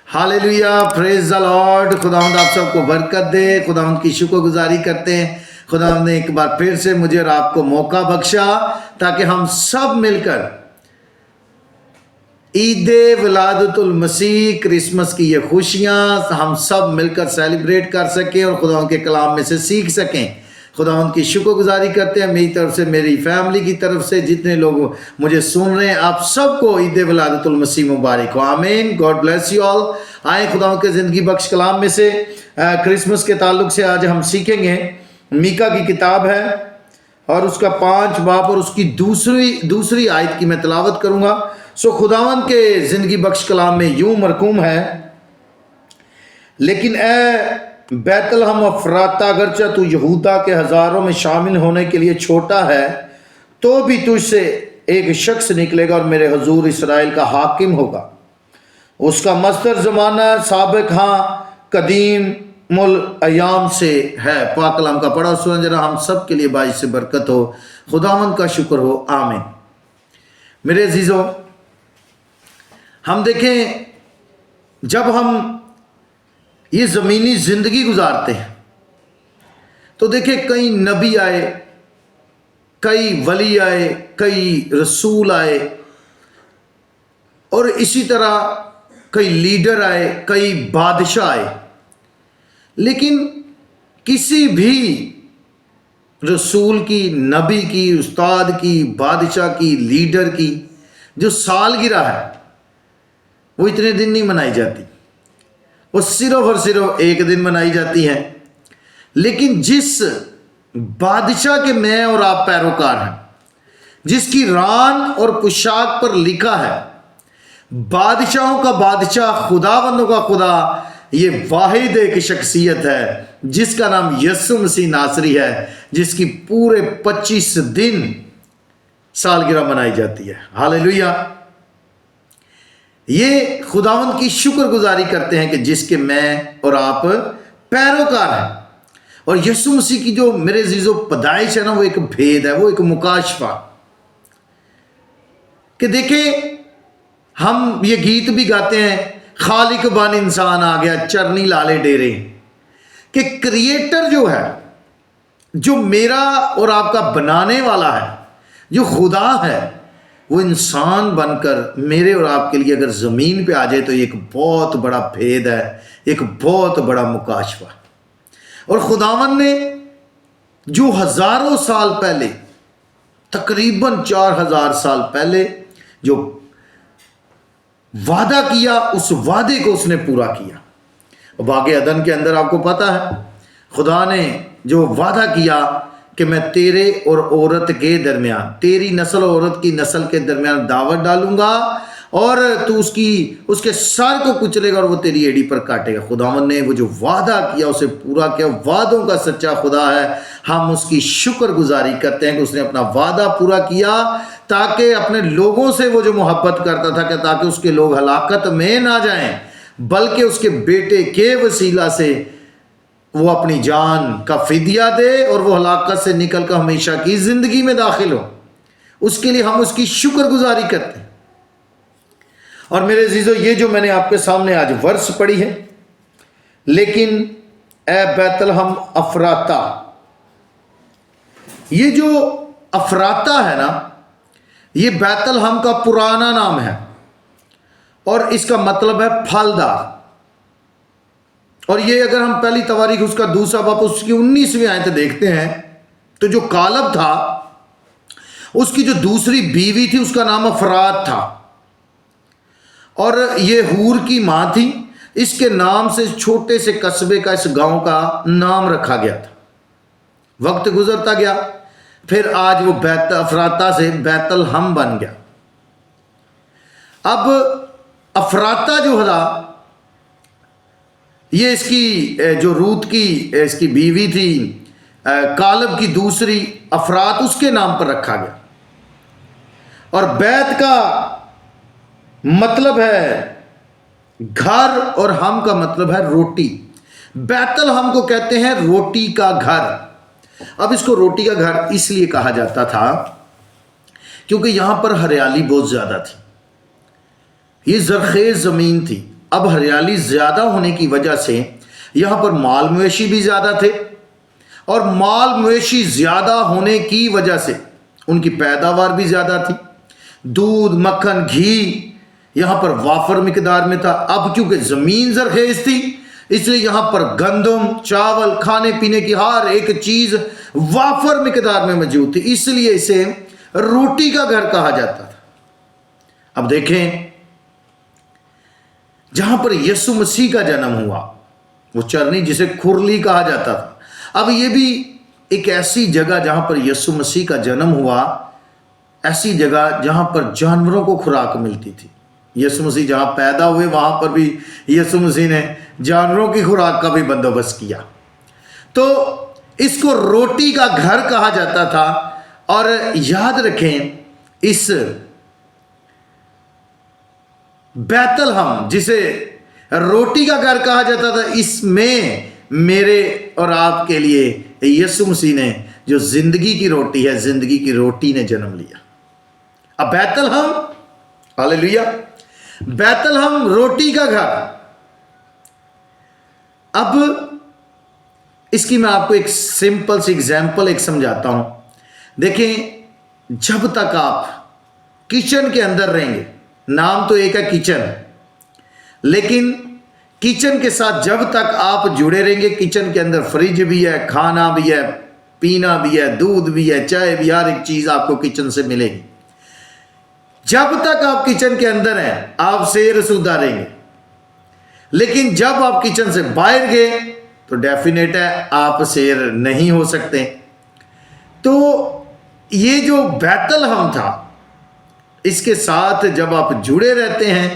Hallelujah, praise the Lord. खुदावंद आप सबको बरकत दे। खुदावंद की शुक्रगुजारी करते हैं। खुदावंद ने एक बार फिर से मुझे और आपको मौका बख्शा ताकि हम सब मिलकर ईद विलादतुल मसीह क्रिसमस की ये खुशियाँ हम सब मिलकर सेलिब्रेट कर सकें और खुदावंद के कलाम में से सीख सकें। खुदावंद की शुक्रगुजारी करते हैं। मेरी तरफ से, मेरी फैमिली की तरफ से, जितने लोग मुझे सुन रहे हैं, आप सबको ईद विलादतुल मसीह मुबारक हो। आमीन। God bless you all. आए खुदावंद के ज़िंदगी बख्श कलाम में से क्रिसमस के ताल्लुक से आज हम सीखेंगे। मीका की किताब है और उसका 5 बाब और उसकी दूसरी आयत की मैं तिलावत करूँगा। सो खुदावंद के ज़िंदगी बख्श कलाम में यूं मरकूम है, लेकिन ए बैतलहम अफराता, अगरचे तू यहूदा के हज़ारों में शामिल होने के लिए छोटा है, तो भी तुझसे एक शख्स निकलेगा और मेरे हुजूर इसराइल का हाकिम होगा। उसका मस्तर ज़माना साबिक हाँ कदीम मुल अयाम से है। पाक कलाम का पढ़ा सुना जरा हम सब के लिए बाइस से बरकत हो। खुदावंद का शुक्र हो। आमीन। मेरे अजीज़ों, हम देखें, जब हम ये ज़मीनी ज़िंदगी गुजारते हैं तो देखें कई नबी आए, कई वली आए, कई रसूल आए और इसी तरह कई लीडर आए, कई बादशाह आए, लेकिन किसी भी रसूल की, नबी की, उस्ताद की, बादशाह की, लीडर की जो सालगिरह है वो इतने दिन नहीं मनाई जाती, वो सिर्फ और सिर्फ एक दिन मनाई जाती है। लेकिन जिस बादशाह के मैं और आप पैरोकार हैं, जिसकी रान और पोशाक पर लिखा है बादशाहों का बादशाह, खुदावंदों का खुदा, ये वाहिद एक शख्सियत है जिसका नाम यीशु मसीह नासरी है, जिसकी पूरे 25 दिन सालगिरह मनाई जाती है। हालेलुया। ये खुदावंद की शुक्रगुजारी करते हैं कि जिसके मैं और आप पैरोकार हैं। और यीशु मसीह की जो मेरे अजीजों पैदाइश है ना, वो एक भेद है, वो एक मुकाशफा। कि देखें, हम ये गीत भी गाते हैं, खालिक बन इंसान आ गया चरनी लाले डेरे, कि क्रिएटर जो है, जो मेरा और आपका बनाने वाला है, जो खुदा है, वो इंसान बनकर मेरे और आपके लिए अगर ज़मीन पे आ जाए तो ये एक बहुत बड़ा भेद है, एक बहुत बड़ा मुकाशफा। और खुदावन ने जो हज़ारों साल पहले, तकरीबन 4000 साल पहले जो वादा किया, उस वादे को उसने पूरा किया। बागे अदन के अंदर आपको पता है, खुदा ने जो वादा किया कि मैं तेरे और औरत के दरमियान, तेरी नस्ल और औरत की नस्ल के दरमियान दावत डालूंगा और तू उसके सर को कुचलेगा और वो तेरी एड़ी पर काटेगा। खुदावन ने वो जो वादा किया उसे पूरा किया। वादों का सच्चा खुदा है। हम उसकी शुक्रगुजारी करते हैं कि उसने अपना वादा पूरा किया, ताकि अपने लोगों से वो जो मोहब्बत करता था कि ताकि उसके लोग हलाकत में ना जाएं, बल्कि उसके बेटे के वसीला से वो अपनी जान का फिदिया दे और वो हलाकत से निकल कर हमेशा की जिंदगी में दाखिल हो। उसके लिए हम उसकी शुक्रगुजारी करते हैं। और मेरे अजीजों, ये जो मैंने आपके सामने आज वर्ष पढ़ी है, लेकिन ए बैतलहम अफराता, ये जो अफराता है ना, ये बैतलहम का पुराना नाम है और इसका मतलब है फलदार। और ये अगर हम पहली तवारीख उसका दूसरा बाब उसकी 19वीं आयत देखते हैं तो जो कालब था, उसकी जो दूसरी बीवी थी उसका नाम अफरात था और ये हूर की मां थी। इसके नाम से छोटे से कस्बे का, इस गांव का नाम रखा गया था। वक्त गुजरता गया, फिर आज वो अफराता से बैतलहम बन गया। अब अफराता जो था, ये इसकी जो रूत की इसकी बीवी थी, कालब की दूसरी अफरात, उसके नाम पर रखा गया। और बैत का मतलब है घर और हम का मतलब है रोटी। बैतल हम को कहते हैं रोटी का घर। अब इसको रोटी का घर इसलिए कहा जाता था क्योंकि यहां पर हरियाली बहुत ज्यादा थी। ये जरखेज ज़मीन थी اب हरियाली ज़्यादा होने की वजह से यहाँ पर माल मवेशी भी ज़्यादा थे, और माल मवेशी ज़्यादा होने की वजह से उनकी पैदावार भी ज़्यादा थी। दूध, मक्खन, घी यहाँ पर वाफर मिकदार में था। अब क्योंकि ज़मीन ज़रखेज़ थी, इसलिए यहाँ पर गंदम, चावल, खाने पीने की हर एक चीज़ वाफर मिकदार में मौजूद थी, इसलिए इसे रोटी का घर कहा जाता था। अब देखें, जहां पर यीशु मसीह का जन्म हुआ, वो चरनी जिसे खुरली कहा जाता था, अब ये भी एक ऐसी जगह जहां पर यीशु मसीह का जन्म हुआ, ऐसी जगह जहां पर जानवरों को खुराक मिलती थी। यीशु मसीह जहां पैदा हुए वहां पर भी यीशु मसीह ने जानवरों की खुराक का भी बंदोबस्त किया। तो इसको रोटी का घर कहा जाता था। और याद रखें, इस बैतलहम जिसे रोटी का घर कहा जाता था, इसमें मेरे और आपके लिए यीशु मसीह ने जो जिंदगी की रोटी है, जिंदगी की रोटी ने जन्म लिया। अब बैतलहम, हालेलुया, बैतलहम रोटी का घर। अब इसकी मैं आपको एक सिंपल सी एग्जांपल एक समझाता हूं। देखें, जब तक आप किचन के अंदर रहेंगे, नाम तो एक है किचन, लेकिन किचन के साथ जब तक आप जुड़े रहेंगे, किचन के अंदर फ्रिज भी है, खाना भी है, पीना भी है, दूध भी है, चाय भी, हर एक चीज आपको किचन से मिलेगी। जब तक आप किचन के अंदर हैं, आप सेर-ए-सूदा रहेंगे। लेकिन जब आप किचन से बाहर गए तो डेफिनेट है आप सेर नहीं हो सकते। तो ये जो बैतलहम था, इसके साथ जब आप जुड़े रहते हैं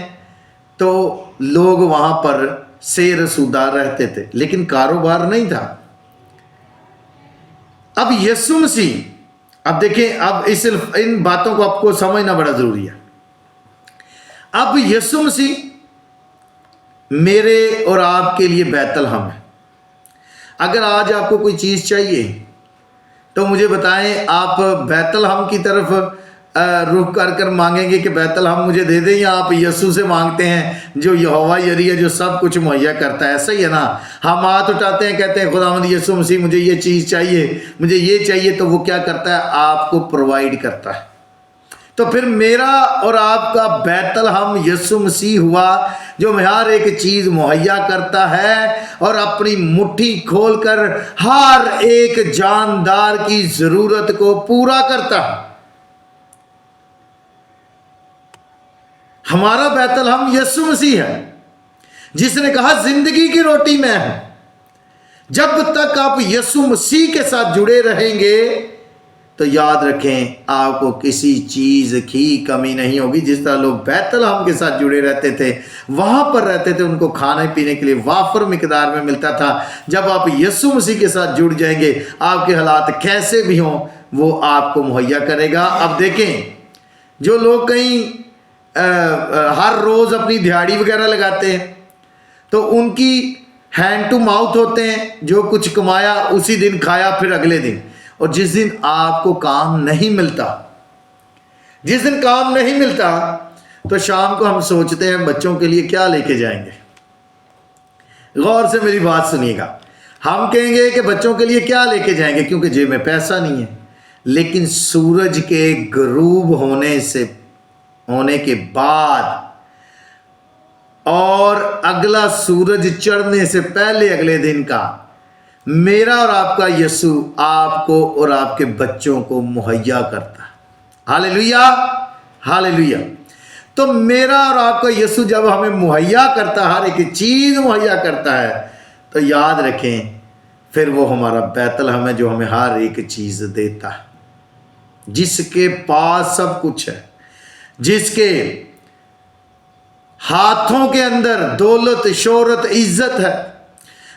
तो लोग वहां पर सेर-ए-सूदा रहते थे, लेकिन कारोबार नहीं था। अब यीशु मसीह, अब देखें, अब सिर्फ इन बातों को आपको समझना बड़ा जरूरी है। अब यीशु मसीह मेरे और आपके लिए बैतलहम है। अगर आज आपको कोई चीज चाहिए तो मुझे बताएं, आप बैतलहम की तरफ रुख कर मांगेंगे कि बैतलहम मुझे दे दें, या आप यीशु से मांगते हैं जो यहोवा यरी है, जो सब कुछ मुहैया करता है? ऐसा ही है ना, हम हाथ उठाते हैं, कहते हैं खुदावंद यीशु मसीह मुझे ये चीज़ चाहिए, मुझे ये चाहिए, तो वो क्या करता है? आपको प्रोवाइड करता है। तो फिर मेरा और आपका बैतलहम यीशु मसीह हुआ, जो हर एक चीज मुहैया करता है और अपनी मुट्ठी खोलकर हर एक जानदार की जरूरत को पूरा करता है। हमारा बैतलहम यीशु मसीह है, जिसने कहा जिंदगी की रोटी मैं हूं। जब तक आप यीशु मसीह के साथ जुड़े रहेंगे तो याद रखें, आपको किसी चीज की कमी नहीं होगी। जिस तरह लोग बैतलहम के साथ जुड़े रहते थे, वहां पर रहते थे, उनको खाने पीने के लिए वाफर मिकदार में मिलता था। जब आप यीशु मसीह के साथ जुड़ जाएंगे, आपके हालात कैसे भी हों वो आपको मुहैया करेगा। अब देखें, जो लोग कहीं हर रोज अपनी दिहाड़ी वगैरह लगाते हैं, तो उनकी हैंड टू माउथ होते हैं, जो कुछ कमाया उसी दिन खाया, फिर अगले दिन। और जिस दिन आपको काम नहीं मिलता, जिस दिन काम नहीं मिलता, तो शाम को हम सोचते हैं बच्चों के लिए क्या लेके जाएंगे। गौर से मेरी बात सुनिएगा, हम कहेंगे कि बच्चों के लिए क्या लेके जाएंगे, क्योंकि जेब में पैसा नहीं है। लेकिन सूरज के गरूब होने के बाद और अगला सूरज चढ़ने से पहले अगले दिन का, मेरा और आपका यीशु आपको और आपके बच्चों को मुहैया करता है। Hallelujah, hallelujah. तो मेरा और आपका यीशु जब हमें मुहैया करता है, हर एक चीज मुहैया करता है, तो याद रखें, फिर वो हमारा बैतलहम है, जो हमें हर एक चीज देता है, जिसके पास सब कुछ है, जिसके हाथों के अंदर दौलत, शोहरत, इज्जत है,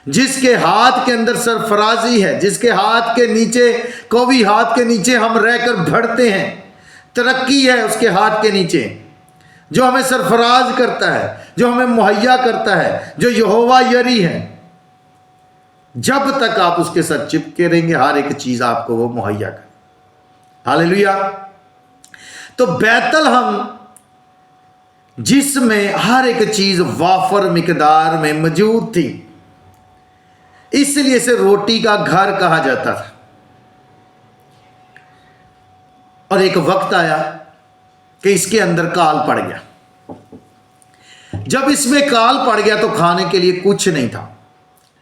जिसके हाथ के अंदर सरफराजी है, जिसके हाथ के नीचे, कभी हाथ के नीचे हम रहकर बढ़ते हैं, तरक्की है उसके हाथ के नीचे, जो हमें सरफराज करता है, जो हमें मुहैया करता है, जो यहोवा यरी है। जब तक आप उसके साथ चिपके रहेंगे, हर एक चीज आपको वो मुहैया कर। हालेलुया। तो बैतलहम जिसमें हर एक चीज वाफर मिकदार में मौजूद थी, इसलिए इसे रोटी का घर कहा जाता था। और एक वक्त आया कि इसके अंदर काल पड़ गया। जब इसमें काल पड़ गया तो खाने के लिए कुछ नहीं था।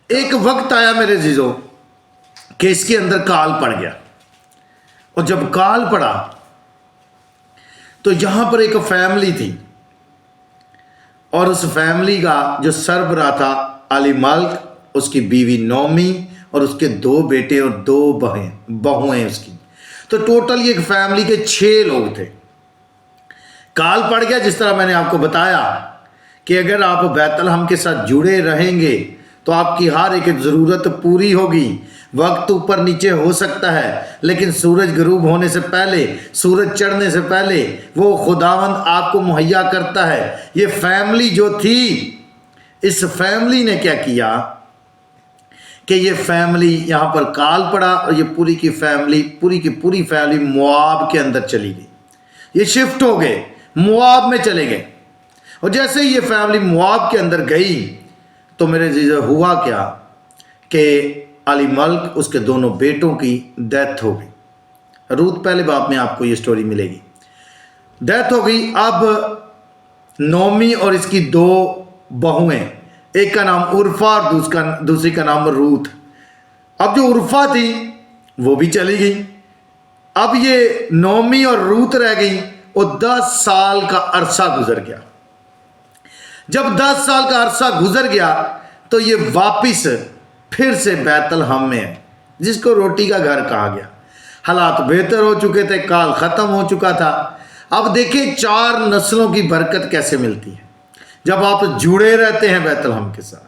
एक वक्त आया मेरे जीजों कि इसके अंदर काल पड़ गया, और जब काल पड़ा तो यहां पर एक फैमिली थी, और उस फैमिली का जो सरबराह था अली मल्क, उसकी बीवी नौमी और उसके 2 बेटे और 2 बहुएं उसकी। तो टोटल ये एक फैमिली के 6 लोग थे। काल पड़ गया, जिस तरह मैंने आपको बताया कि अगर आप बैतलहम के साथ जुड़े रहेंगे तो आपकी हर एक ज़रूरत पूरी होगी। वक्त ऊपर नीचे हो सकता है, लेकिन सूरज गरूब होने से पहले, सूरज चढ़ने से पहले वो खुदावंद आपको मुहैया करता है। ये फैमिली जो थी, इस फैमिली ने क्या किया कि ये फैमिली यहाँ पर काल पड़ा, और ये पूरी की पूरी फैमिली मुआब के अंदर चली गई। ये शिफ्ट हो गए, मुआब में चले गए। और जैसे ही ये फैमिली मुआब के अंदर गई तो मेरे जीजा हुआ क्या कि अली मल्क, उसके दोनों बेटों की डेथ हो गई। रूत पहले बाप में आपको ये स्टोरी मिलेगी। डेथ हो गई। अब नौमी और इसकी 2 बहुएं, एक का नाम उर्फा और दूसरी का नाम रूत। अब जो उर्फा थी वो भी चली गई। अब ये नौमी और रूत रह गई, और 10 साल का अरसा गुजर गया। जब 10 साल का अरसा गुजर गया तो ये वापिस फिर से बैतलहम में है, जिसको रोटी का घर कहा गया। हालात बेहतर हो चुके थे, काल ख़त्म हो चुका था। अब देखिए 4 नस्लों की बरकत कैसे मिलती है जब आप जुड़े रहते हैं बैतलहम के साथ।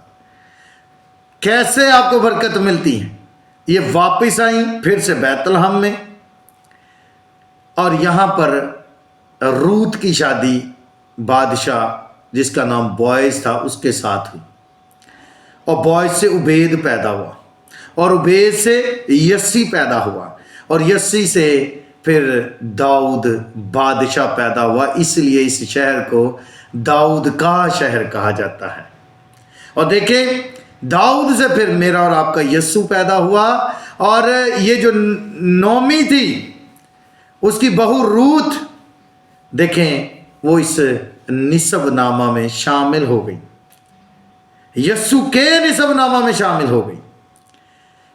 कैसे आपको बरकत मिलती है। ये वापिस आई फिर से बैतलहम में, और यहाँ पर रूत की शादी बादशाह जिसका नाम बॉयज था उसके साथ हुई, और बॉयज से उबैद पैदा हुआ, और उबैद से यस्सी पैदा हुआ, और यस्सी से फिर दाऊद बादशाह पैदा हुआ। इसलिए इस शहर को दाऊद का शहर कहा जाता है। और देखें, दाऊद से फिर मेरा और आपका यस्सु पैदा हुआ, और ये जो नौमी थी उसकी बहू रूत, देखें वो इस निसब नामा में शामिल हो गई, यस्सु के निसब नामा में शामिल हो गई।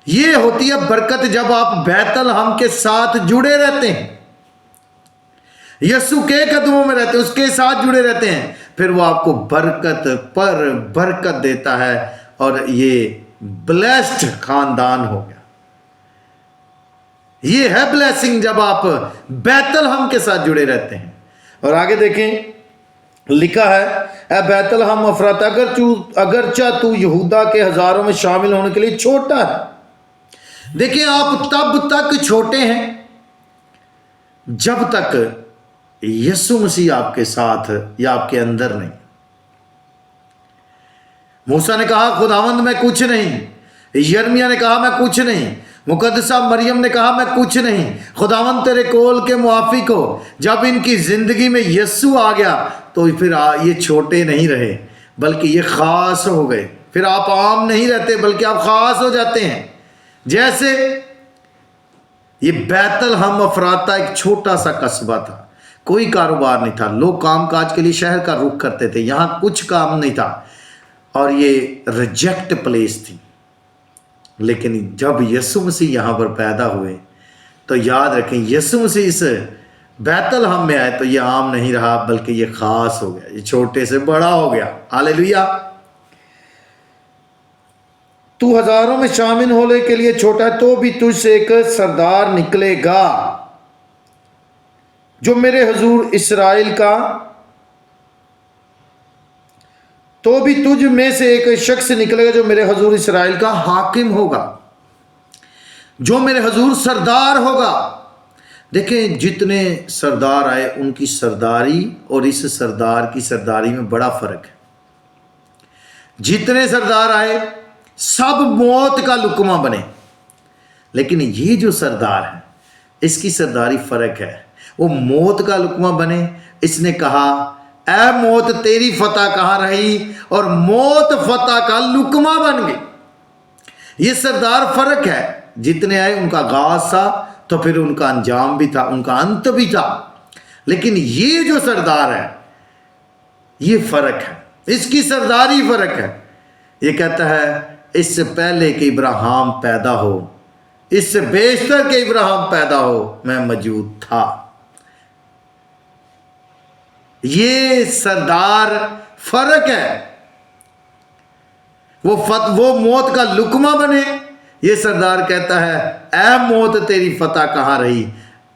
ये होती है बरकत जब आप बैतलहम के साथ जुड़े रहते हैं, यस्सु के कदमों में रहते हैं, उसके साथ जुड़े रहते हैं, फिर वो आपको बरकत पर बरकत देता है, और ये ब्लेस्ड खानदान हो गया। ये है ब्लेसिंग जब आप बैतलहम के साथ जुड़े रहते हैं। और आगे देखें, लिखा है, ए बैतलहम अफरात, अगरचा तू यहूदा के हजारों में शामिल होने के लिए छोटा है। देखिए, आप तब तक छोटे हैं जब तक यीशु मसीह आपके साथ या आपके अंदर नहीं। मूसा ने कहा खुदावंद मैं कुछ नहीं, यर्मिया ने कहा मैं कुछ नहीं, मुकद्दसा मरियम ने कहा मैं कुछ नहीं, खुदावंद तेरे कौल के मुआफिक हो। जब इनकी जिंदगी में यीशु आ गया तो फिर ये छोटे नहीं रहे बल्कि ये खास हो गए। फिर आप आम नहीं रहते बल्कि आप खास हो जाते हैं। जैसे ये बैतलहम अफराता एक छोटा सा कस्बा था, कोई कारोबार नहीं था, लोग काम काज के लिए शहर का रुख करते थे, यहाँ कुछ काम नहीं था, और ये रिजेक्ट प्लेस थी। लेकिन जब यीशु मसीह यहाँ पर पैदा हुए तो याद रखें, यीशु मसीह इस बैतलहम में आए तो ये आम नहीं रहा बल्कि ये खास हो गया, ये छोटे से बड़ा हो गया। हालेलुया। तू हजारों में शामिल होने के लिए छोटा है, तो भी तुझसे एक सरदार निकलेगा जो मेरे हुजूर इस्राएल का, तो भी तुझ में से एक शख्स निकलेगा जो मेरे हुजूर इस्राएल का हाकिम होगा, जो मेरे हुजूर सरदार होगा। देखें, जितने सरदार आए उनकी सरदारी और इस सरदार की सरदारी में बड़ा फर्क है। जितने सरदार आए सब मौत का लुकमा बने, लेकिन ये जो सरदार है इसकी सरदारी फर्क है। वो मौत का लुकमा बने। इसने कहा اے موت تیری فتح کہاں رہی، اور موت فتح کا لقمہ بن گئی۔ یہ سردار فرق ہے، جتنے آئے ان کا آغاز تھا تو پھر ان کا انجام بھی تھا، ان کا انت بھی تھا، لیکن یہ جو سردار ہے یہ فرق ہے، اس کی سرداری فرق ہے۔ یہ کہتا ہے اس سے پہلے کہ ابراہیم پیدا ہو، اس سے بیشتر کہ ابراہیم پیدا ہو، میں موجود تھا۔ یہ سردار فرق ہے، وہ موت کا لقمہ بنے، یہ سردار کہتا ہے اے موت تیری فتح کہاں رہی،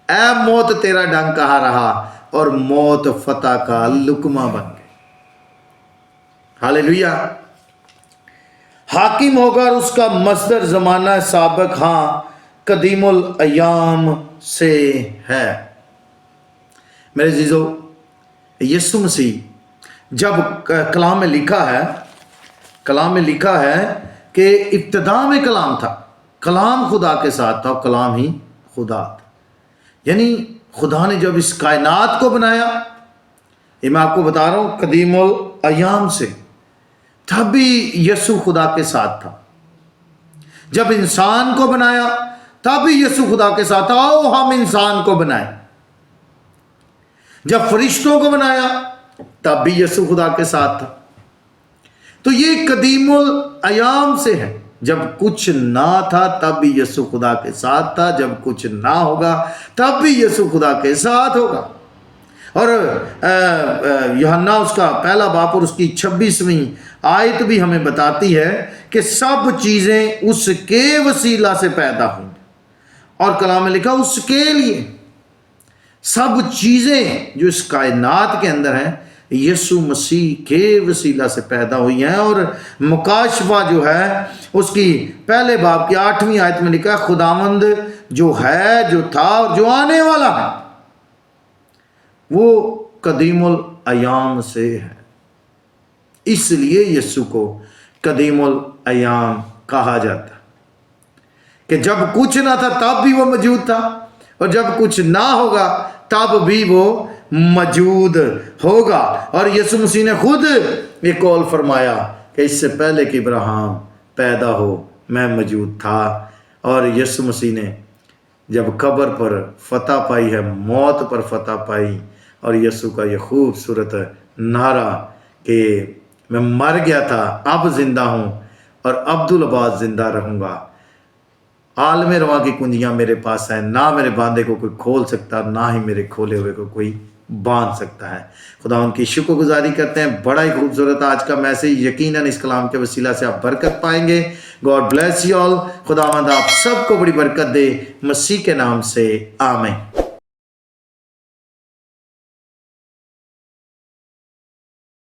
اے موت تیرا ڈنگ کہاں رہا، اور موت فتح کا لقمہ بن گئی۔ ہاللیلویہ۔ حاکم ہوگا اور اس کا مصدر زمانہ سابق، ہاں قدیم الایام سے ہے۔ میرے عزیزو، یسوع مسیح جب کلام میں لکھا ہے کہ ابتدا میں کلام تھا، کلام خدا کے ساتھ تھا، کلام ہی خدا تھا، یعنی خدا نے جب اس کائنات کو بنایا، یہ میں آپ کو بتا رہا ہوں قدیم الایام سے، تب بھی یسوع خدا کے ساتھ تھا۔ جب انسان کو بنایا تب بھی یسوع خدا کے ساتھ تھا، آؤ ہم انسان کو بنائیں۔ جب فرشتوں کو بنایا تب بھی یسوع خدا کے ساتھ تھا۔ تو یہ قدیم الایام سے ہے، جب کچھ نہ تھا تب بھی یسوع خدا کے ساتھ تھا، جب کچھ نہ ہوگا تب بھی یسوع خدا کے ساتھ ہوگا۔ اور یوحنا اس کا پہلا باب اور اس کی 26ویں آیت بھی ہمیں بتاتی ہے کہ سب چیزیں اس کے وسیلہ سے پیدا ہوئیں، اور کلام میں لکھا اس کے لیے سب چیزیں جو اس کائنات کے اندر ہیں یسوع مسیح کے وسیلہ سے پیدا ہوئی ہیں۔ اور مکاشفہ جو ہے اس کی پہلے باب کی 8ویں آیت میں لکھا ہے خداوند جو ہے، جو تھا اور جو آنے والا ہے، وہ قدیم الایام سے ہے۔ اس لیے یسوع کو قدیم الایام کہا جاتا ہے کہ جب کچھ نہ تھا تب بھی وہ موجود تھا، اور جب کچھ نہ ہوگا تب بھی وہ موجود ہوگا۔ اور یسوع مسیح نے خود یہ قول فرمایا کہ اس سے پہلے کہ ابراہیم پیدا ہو میں موجود تھا۔ اور یسوع مسیح نے جب قبر پر فتح پائی ہے، موت پر فتح پائی، اور یسوع کا یہ خوبصورت نعرہ کہ میں مر گیا تھا اب زندہ ہوں اور عبدالآباد زندہ رہوں گا، عالم رواں کی کنجیاں میرے پاس ہیں، نہ میرے باندھے کو کوئی کھول سکتا، نہ ہی میرے کھولے ہوئے کو کوئی باندھ سکتا ہے۔ خدا ان کی شکر گزاری کرتے ہیں۔ بڑا ہی خوبصورت آج کا میسیج، یقیناً اس کلام کے وسیلہ سے آپ برکت پائیں گے۔ God bless you all. خداوند آپ سب کو بڑی برکت دے، مسیح کے نام سے آمین۔